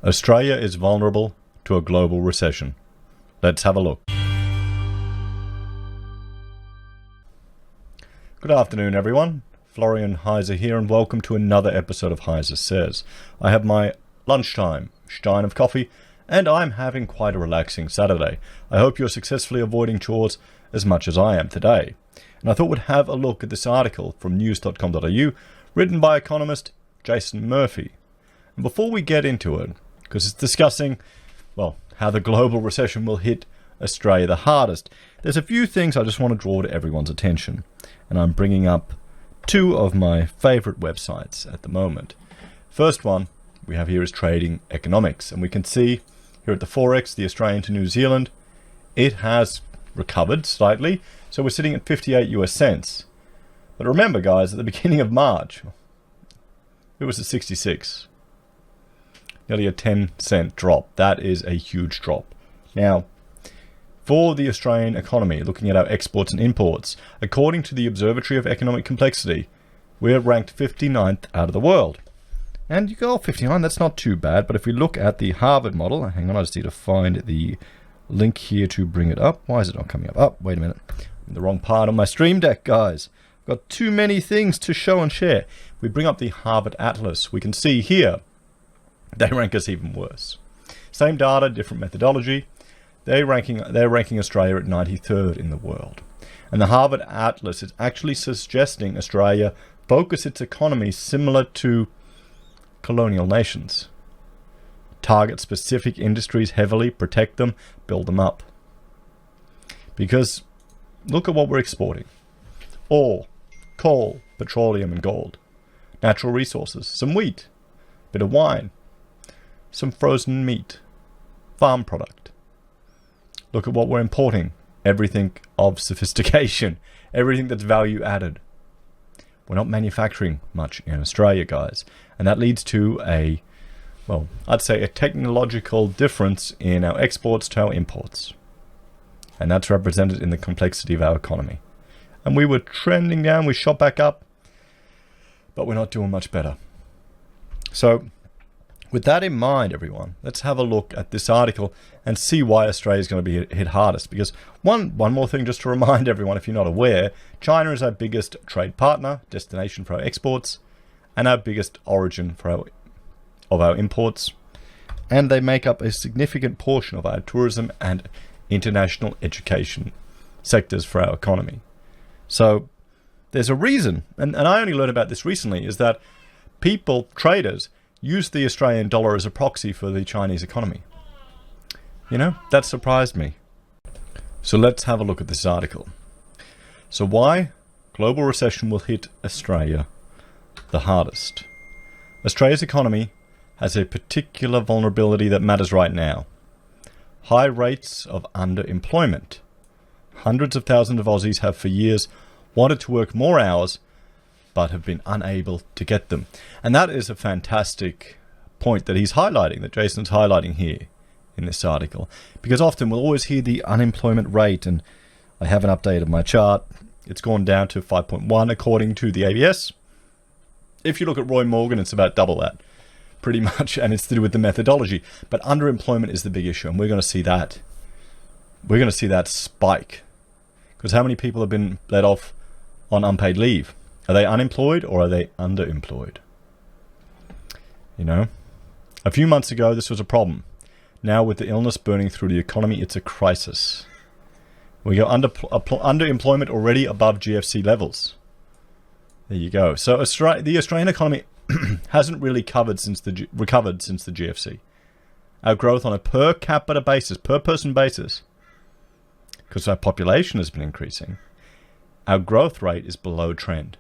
Australia is vulnerable to a global recession. Let's have a look. Good afternoon, everyone. Florian Heise here, and welcome to another episode of HeiseSays. I have my lunchtime stein of coffee, and I'm having quite a relaxing Saturday. I hope you're successfully avoiding chores as much as I am today. And I thought we'd have a look at this article from news.com.au, written by economist Jason Murphy. And before we get into it, because it's discussing, well, how the global recession will hit Australia the hardest, there's a few things I just want to draw to everyone's attention. And I'm bringing up two of my favorite websites at the moment. First one we have here is Trading Economics, and we can see here at the Forex, the Australian to New Zealand, it has recovered slightly, so we're sitting at 58 US cents. But remember, guys, at the beginning of March, it was at 66. Nearly a 10-cent drop. That is a huge drop. Now, for the Australian economy, looking at our exports and imports, according to the Observatory of Economic Complexity, we're ranked 59th out of the world. And you go, 59, that's not too bad. But if we look at the Harvard model, hang on, I just need to find the link here to bring it up. Why is it not coming up? Oh, wait a minute. I'm in the wrong part on my stream deck, guys. I've got too many things to show and share. We bring up the Harvard Atlas. We can see here, they rank us even worse. Same data, different methodology. They're ranking Australia at 93rd in the world. And the Harvard Atlas is actually suggesting Australia focus its economy similar to colonial nations. Target specific industries heavily, protect them, build them up. Because look at what we're exporting. Ore, coal, petroleum and gold. Natural resources, some wheat, bit of wine, some frozen meat, farm product. Look at what we're importing. Everything of sophistication. Everything that's value added. We're not manufacturing much in Australia, guys. And that leads to I'd say a technological difference in our exports to our imports. And that's represented in the complexity of our economy. And we were trending down, we shot back up, but we're not doing much better. So, with that in mind, everyone, let's have a look at this article and see why Australia is going to be hit hardest. Because one more thing just to remind everyone, if you're not aware, China is our biggest trade partner, destination for our exports, and our biggest origin for our imports. And they make up a significant portion of our tourism and international education sectors for our economy. So there's a reason, and I only learned about this recently, is that traders, use the Australian dollar as a proxy for the Chinese economy. You know, that surprised me. So let's have a look at this article. So why global recession will hit Australia the hardest? Australia's economy has a particular vulnerability that matters right now. High rates of underemployment. Hundreds of thousands of Aussies have for years wanted to work more hours but have been unable to get them. And that is a fantastic point that he's highlighting, that Jason's highlighting here in this article. Because often we'll always hear the unemployment rate, and I haven't updated my chart. It's gone down to 5.1 according to the ABS. If you look at Roy Morgan, it's about double that, pretty much, and it's to do with the methodology. But underemployment is the big issue, and we're going to see that. We're going to see that spike. Because how many people have been let off on unpaid leave? Are they unemployed or are they underemployed? You know, a few months ago, this was a problem. Now, with the illness burning through the economy, it's a crisis. We go underemployment already above GFC levels. There you go. So the Australian economy hasn't really recovered since the GFC. Our growth on a per capita basis, per person basis, because our population has been increasing, our growth rate is below trend.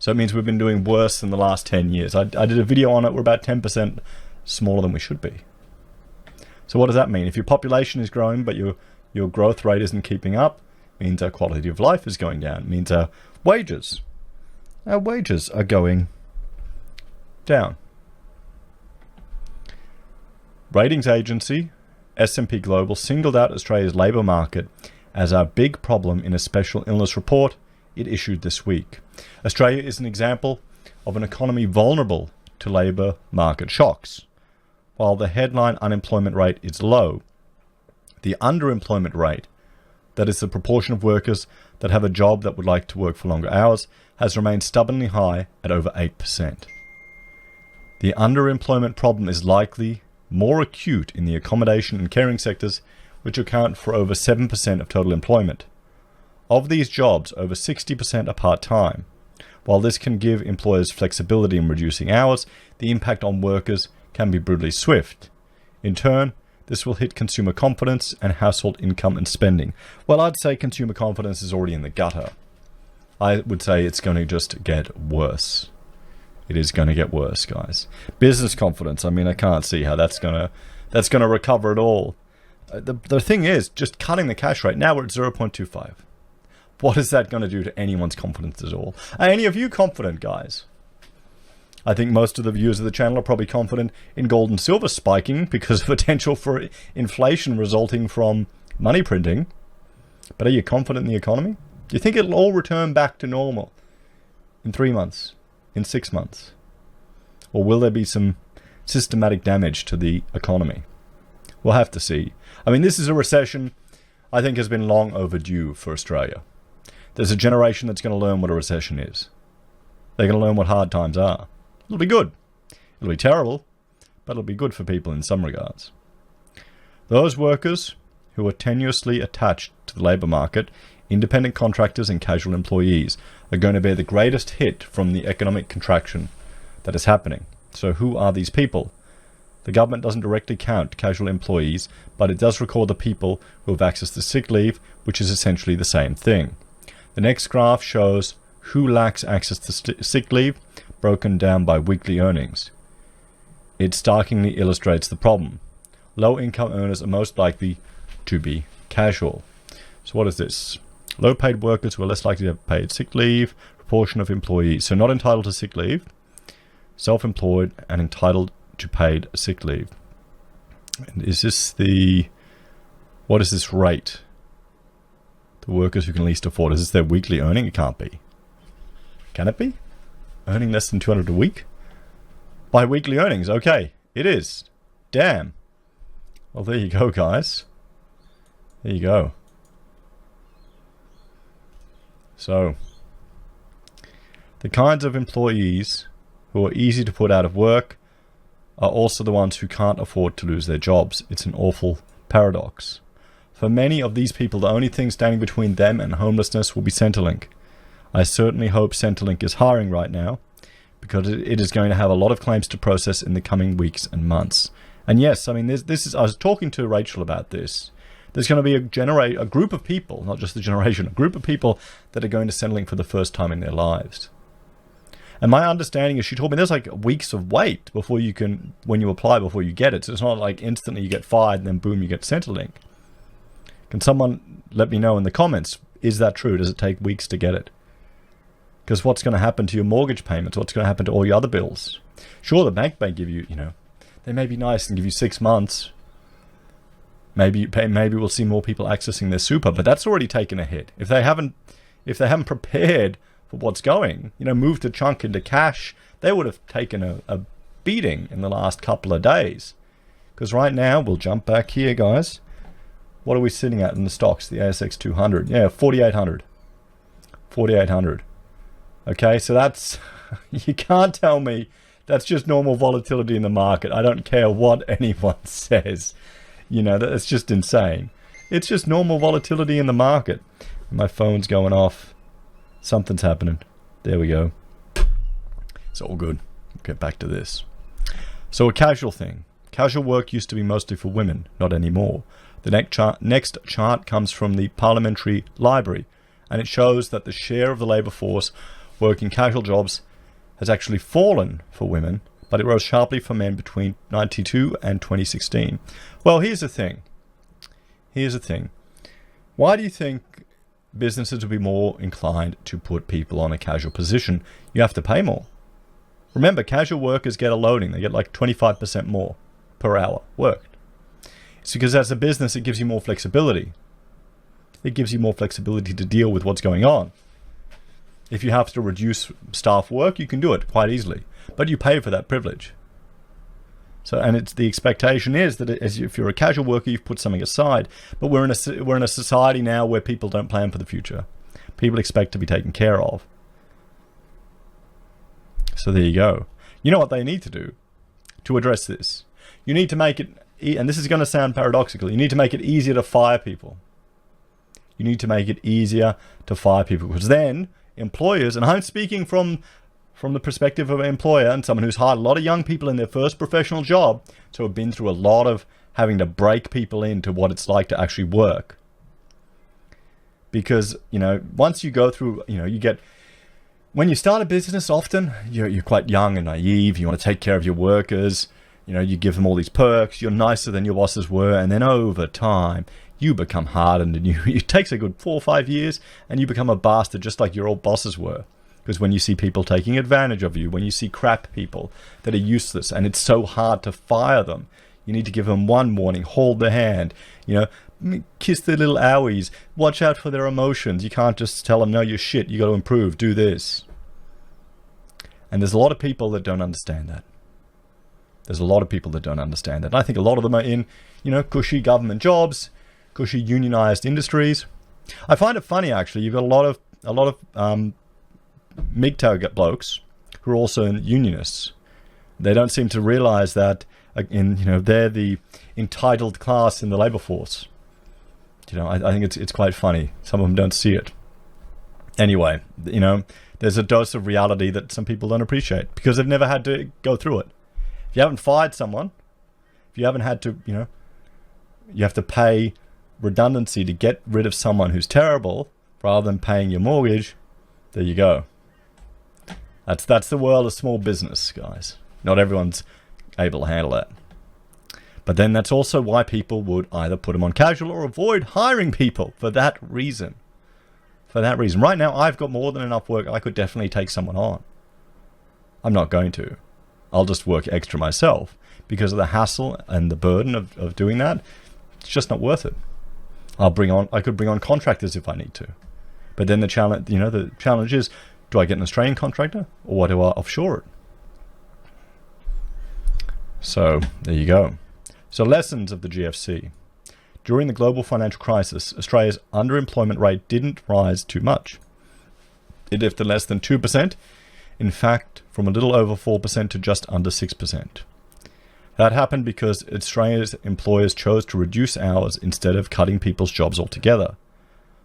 So it means we've been doing worse than the last 10 years. I did a video on it. We're about 10% smaller than we should be. So what does that mean? If your population is growing, but your growth rate isn't keeping up, it means our quality of life is going down. It means our wages are going down. Ratings agency S&P Global singled out Australia's labour market as our big problem in a special illness report it issued this week. Australia is an example of an economy vulnerable to labour market shocks. while the headline unemployment rate is low, the underemployment rate, that is the proportion of workers that have a job that would like to work for longer hours, has remained stubbornly high at over 8%. The underemployment problem is likely more acute in the accommodation and caring sectors, which account for over 7% of total employment. Of these jobs, over 60% are part-time. While this can give employers flexibility in reducing hours, the impact on workers can be brutally swift. In turn, this will hit consumer confidence and household income and spending. Well, I'd say consumer confidence is already in the gutter. I would say it's going to just get worse. It is going to get worse, guys. Business confidence, I mean, I can't see how that's going to recover at all. The thing is, just cutting the cash rate, now we're at 0.25. What is that going to do to anyone's confidence at all? Are any of you confident, guys? I think most of the viewers of the channel are probably confident in gold and silver spiking because of potential for inflation resulting from money printing. But are you confident in the economy? Do you think it'll all return back to normal in 3 months, in 6 months? Or will there be some systematic damage to the economy? We'll have to see. I mean, this is a recession I think has been long overdue for Australia. There's a generation that's going to learn what a recession is. They're going to learn what hard times are. It'll be good. It'll be terrible, but it'll be good for people in some regards. Those workers who are tenuously attached to the labour market, independent contractors and casual employees, are going to bear the greatest hit from the economic contraction that is happening. So who are these people? The government doesn't directly count casual employees, but it does record the people who have access to sick leave, which is essentially the same thing. The next graph shows who lacks access to sick leave, broken down by weekly earnings. It starkly illustrates the problem. Low-income earners are most likely to be casual. So what is this? Low-paid workers who are less likely to have paid sick leave, proportion of employees. So not entitled to sick leave, self-employed and entitled to paid sick leave. And is this what is this rate? The workers who can least afford, is this their weekly earning? It can't be. Can it be? Earning less than 200 a week? By weekly earnings, okay, it is. Damn. Well, there you go, guys. There you go. So, the kinds of employees who are easy to put out of work are also the ones who can't afford to lose their jobs. It's an awful paradox. For many of these people, the only thing standing between them and homelessness will be Centrelink. I certainly hope Centrelink is hiring right now, because it is going to have a lot of claims to process in the coming weeks and months. And yes, I mean, I was talking to Rachel about this. There's going to be a group of people, not just the generation, a group of people that are going to Centrelink for the first time in their lives. And my understanding is, she told me there's like weeks of wait before you can, when you apply, before you get it. So it's not like instantly you get fired and then boom, you get Centrelink. Can someone let me know in the comments, is that true? Does it take weeks to get it? Because what's going to happen to your mortgage payments? What's going to happen to all your other bills? Sure, the bank may give you, they may be nice and give you 6 months. Maybe we'll see more people accessing their super, but that's already taken a hit. If they haven't prepared for what's going, moved a chunk into cash, they would have taken a beating in the last couple of days. Because right now, we'll jump back here, guys. What are we sitting at in the stocks? The ASX 200. Yeah, 4,800. 4,800. Okay, so that's, you can't tell me that's just normal volatility in the market. I don't care what anyone says. That's just insane. It's just normal volatility in the market. My phone's going off. Something's happening. There we go. It's all good. We'll get back to this. So a casual thing. Casual work used to be mostly for women, not anymore. The next chart comes from the Parliamentary Library, and it shows that the share of the labour force working casual jobs has actually fallen for women, but it rose sharply for men between 1992 and 2016. Well, here's the thing. Why do you think businesses would be more inclined to put people on a casual position? You have to pay more. Remember, casual workers get a loading. They get like 25% more per hour worked. It's because as a business, it gives you more flexibility. It gives you more flexibility to deal with what's going on. If you have to reduce staff work, you can do it quite easily. But you pay for that privilege. So, and it's the expectation is that if you're a casual worker, you've put something aside. But we're in a society now where people don't plan for the future. People expect to be taken care of. So there you go. You know what they need to do to address this? You need to make it, and this is going to sound paradoxical, you need to make it easier to fire people. You need to make it easier to fire people, because then employers, and I'm speaking from the perspective of an employer and someone who's hired a lot of young people in their first professional job, so have been through a lot of having to break people into what it's like to actually work. Because, once you go through, you get, when you start a business, often you're quite young and naive. You want to take care of your workers. You give them all these perks. You're nicer than your bosses were. And then over time, you become hardened, and it takes a good 4 or 5 years, and you become a bastard just like your old bosses were. Because when you see people taking advantage of you, when you see crap people that are useless, and it's so hard to fire them, you need to give them one warning, hold their hand, kiss their little owies, watch out for their emotions. You can't just tell them, no, you're shit, you got to improve, do this. And there's a lot of people that don't understand that. And I think a lot of them are in, cushy government jobs, cushy unionized industries. I find it funny, actually. You've got a lot of MGTOW blokes who are also unionists. They don't seem to realize that they're the entitled class in the labor force. I think it's quite funny. Some of them don't see it. Anyway, there's a dose of reality that some people don't appreciate because they've never had to go through it. If you haven't fired someone, if you haven't had to, you have to pay redundancy to get rid of someone who's terrible rather than paying your mortgage, there you go. That's the world of small business, guys. Not everyone's able to handle that. But then that's also why people would either put them on casual or avoid hiring people for that reason. Right now, I've got more than enough work. I could definitely take someone on. I'm not going to. I'll just work extra myself because of the hassle and the burden of doing that. It's just not worth it. I could bring on contractors if I need to. But then the challenge is, do I get an Australian contractor or do I offshore it? So there you go. So lessons of the GFC. During the global financial crisis, Australia's underemployment rate didn't rise too much. It lifted less than 2%, in fact, from a little over 4% to just under 6%. That happened because Australia's employers chose to reduce hours instead of cutting people's jobs altogether.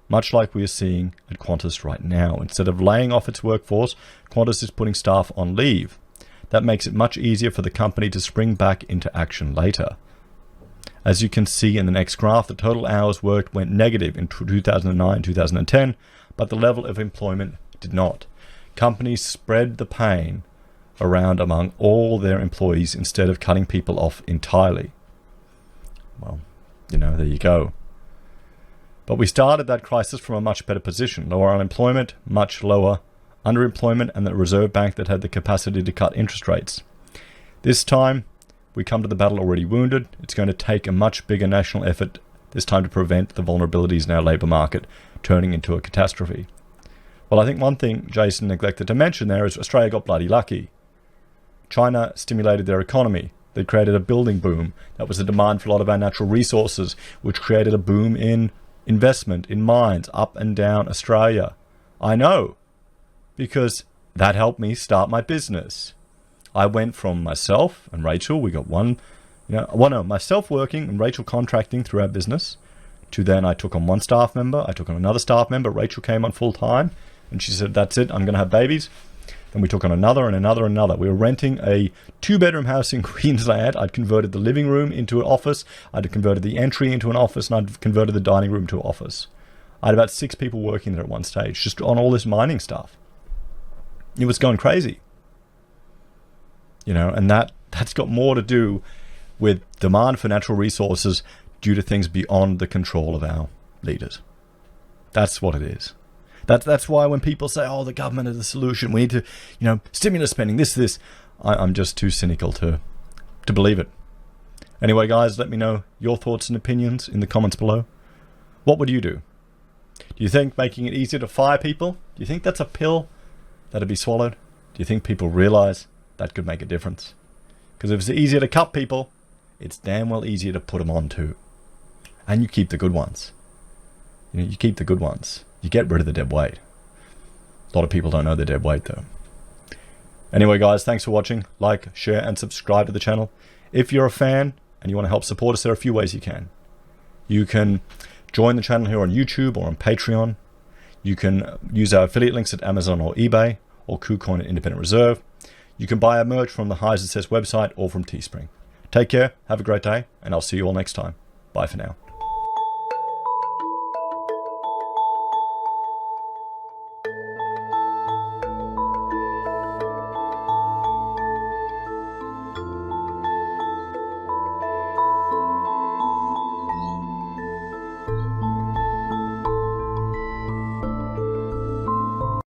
Much like we are seeing at Qantas right now. Instead of laying off its workforce, Qantas is putting staff on leave. That makes it much easier for the company to spring back into action later. As you can see in the next graph, the total hours worked went negative in 2009-2010, but the level of employment did not. Companies spread the pain around among all their employees instead of cutting people off entirely. Well, there you go. But we started that crisis from a much better position. Lower unemployment, much lower underemployment, and the Reserve Bank that had the capacity to cut interest rates. This time, we come to the battle already wounded. It's going to take a much bigger national effort this time to prevent the vulnerabilities in our labour market turning into a catastrophe. Well, I think one thing Jason neglected to mention there is Australia got bloody lucky. China stimulated their economy. They created a building boom. That was a demand for a lot of our natural resources, which created a boom in investment in mines up and down Australia. I know, because that helped me start my business. I went from myself and Rachel, we got myself working and Rachel contracting through our business, to then I took on one staff member, I took on another staff member, Rachel came on full time, and she said, that's it, I'm going to have babies. Then we took on another and another and another. We were renting a 2-bedroom house in Queensland. I'd converted the living room into an office. I'd converted the entry into an office, and I'd converted the dining room to an office. I had about 6 people working there at one stage, just on all this mining stuff. It was going crazy. And that's got more to do with demand for natural resources due to things beyond the control of our leaders. That's what it is. That's why when people say, oh, the government is the solution, we need to, stimulus spending, this, I'm just too cynical to believe it. Anyway, guys, let me know your thoughts and opinions in the comments below. What would you do? Do you think making it easier to fire people, do you think that's a pill that'd be swallowed? Do you think people realize that could make a difference? Because if it's easier to cut people, it's damn well easier to put them on too. And you keep the good ones. You keep the good ones. You get rid of the dead weight. A lot of people don't know they're dead weight though. Anyway guys, thanks for watching. Like, share and subscribe to the channel. If you're a fan and you want to help support us, there are a few ways you can. You can join the channel here on YouTube or on Patreon. You can use our affiliate links at Amazon or eBay or Kucoin and Independent Reserve. You can buy our merch from the HeiseSays website or from Teespring. Take care, have a great day, and I'll see you all next time. Bye for now.